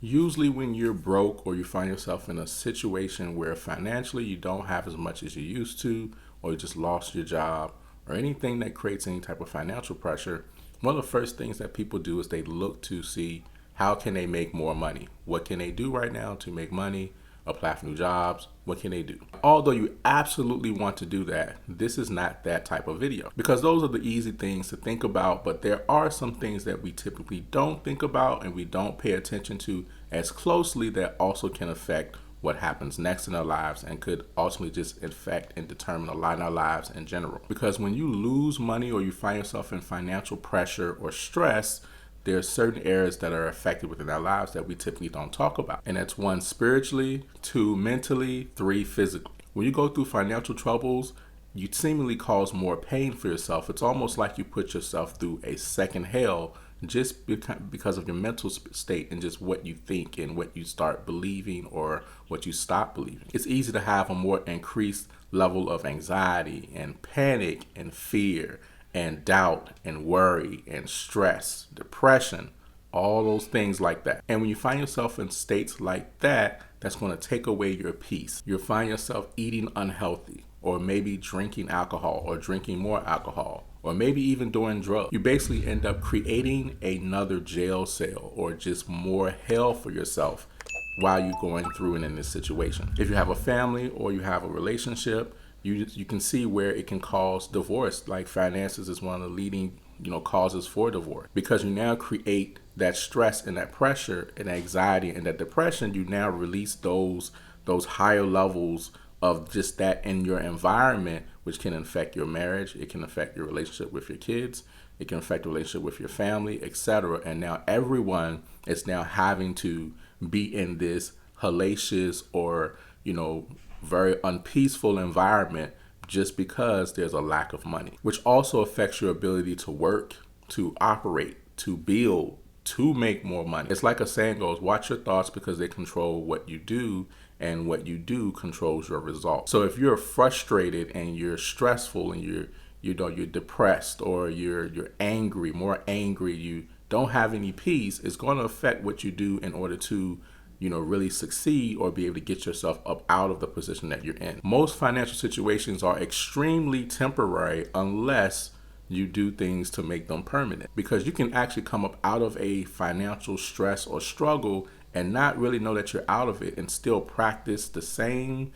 Usually when you're broke or you find yourself in a situation where financially you don't have as much as you used to, or you just lost your job, or anything that creates any type of financial pressure, one of the first things that people do is they look to see how can they make more money? What can they do right now to make money? Apply for new jobs? What can they do? Although you absolutely want to do that, this is not that type of video because those are the easy things to think about, but there are some things that we typically don't think about and we don't pay attention to as closely that also can affect what happens next in our lives and could ultimately just affect and determine a lot in our lives in general. Because when you lose money or you find yourself in financial pressure or stress, there are certain areas that are affected within our lives that we typically don't talk about. And that's one, spiritually, two, mentally, three, physically. When you go through financial troubles, you seemingly cause more pain for yourself. It's almost like you put yourself through a second hell just because of your mental state and just what you think and what you start believing or what you stop believing. It's easy to have a more increased level of anxiety and panic and fear and doubt and worry and stress, depression, all those things like that. And when you find yourself in states like that, that's going to take away your peace. You'll find yourself eating unhealthy, or maybe drinking alcohol or drinking more alcohol, or maybe even doing drugs. You basically end up creating another jail cell or just more hell for yourself while you're going through and in this situation. If you have a family or you have a relationship, you can see where it can cause divorce. Like finances is one of the leading causes for divorce, because you now create that stress and that pressure and anxiety and that depression. You now release those higher levels of just that in your environment, which can affect your marriage. It can affect your relationship with your kids. It can affect the relationship with your family, etc. And now everyone is now having to be in this hellacious or very unpeaceful environment just because there's a lack of money, which also affects your ability to work, to operate, to build, to make more money. It's like a saying goes, watch your thoughts because they control what you do, and what you do controls your results. So if you're frustrated and you're stressful and you're depressed, or you're angry, more angry, you don't have any peace, it's going to affect what you do in order to really succeed or be able to get yourself up out of the position that you're in. Most financial situations are extremely temporary unless you do things to make them permanent, because you can actually come up out of a financial stress or struggle and not really know that you're out of it and still practice the same,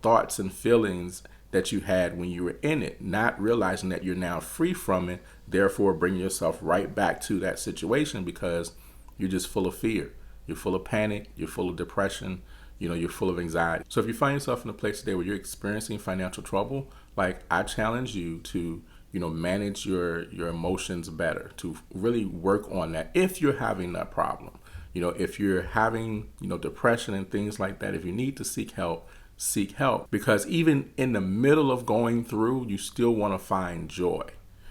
thoughts and feelings that you had when you were in it, not realizing that you're now free from it, therefore bringing yourself right back to that situation because you're just full of fear. You're full of panic, you're full of depression, you're full of anxiety. So if you find yourself in a place today where you're experiencing financial trouble, like, I challenge you to, manage your emotions better, to really work on that if you're having that problem. If you're having, depression and things like that, if you need to seek help, because even in the middle of going through, you still want to find joy.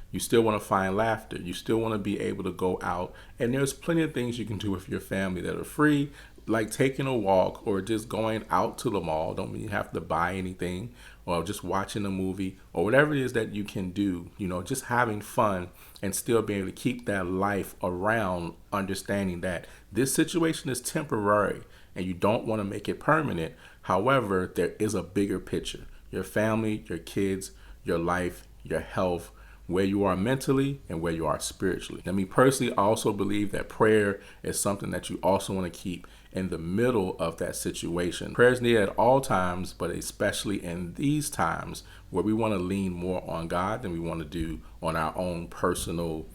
You still want to find laughter. You still want to be able to go out. And there's plenty of things you can do with your family that are free, like taking a walk or just going out to the mall. Don't mean you have to buy anything, or just watching a movie, or whatever it is that you can do, just having fun and still being able to keep that life around, understanding that this situation is temporary and you don't want to make it permanent. However, there is a bigger picture. Your family, your kids, your life, your health, where you are mentally and where you are spiritually. Now, me personally, I also believe that prayer is something that you also want to keep in the middle of that situation. Prayer is needed at all times, but especially in these times where we want to lean more on God than we want to do on our own personal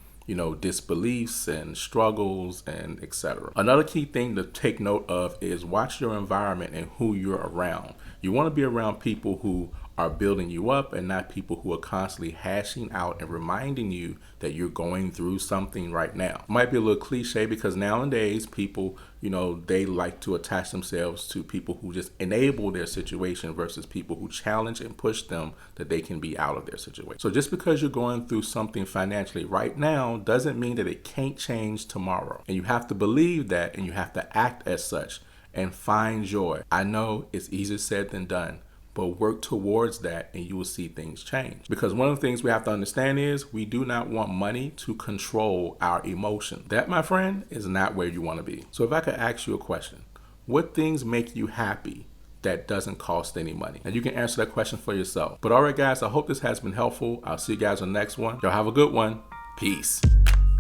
disbeliefs and struggles and etc. Another key thing to take note of is watch your environment and who you're around. You want to be around people who are building you up and not people who are constantly hashing out and reminding you that you're going through something right now. It might be a little cliche because nowadays people, they like to attach themselves to people who just enable their situation versus people who challenge and push them that they can be out of their situation. So just because you're going through something financially right now doesn't mean that it can't change tomorrow. And you have to believe that, and you have to act as such and find joy. I know it's easier said than done, but work towards that and you will see things change. Because one of the things we have to understand is we do not want money to control our emotion. That, my friend, is not where you want to be. So if I could ask you a question, what things make you happy that doesn't cost any money? And you can answer that question for yourself. But all right, guys, I hope this has been helpful. I'll see you guys on the next one. Y'all have a good one. Peace.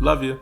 Love you.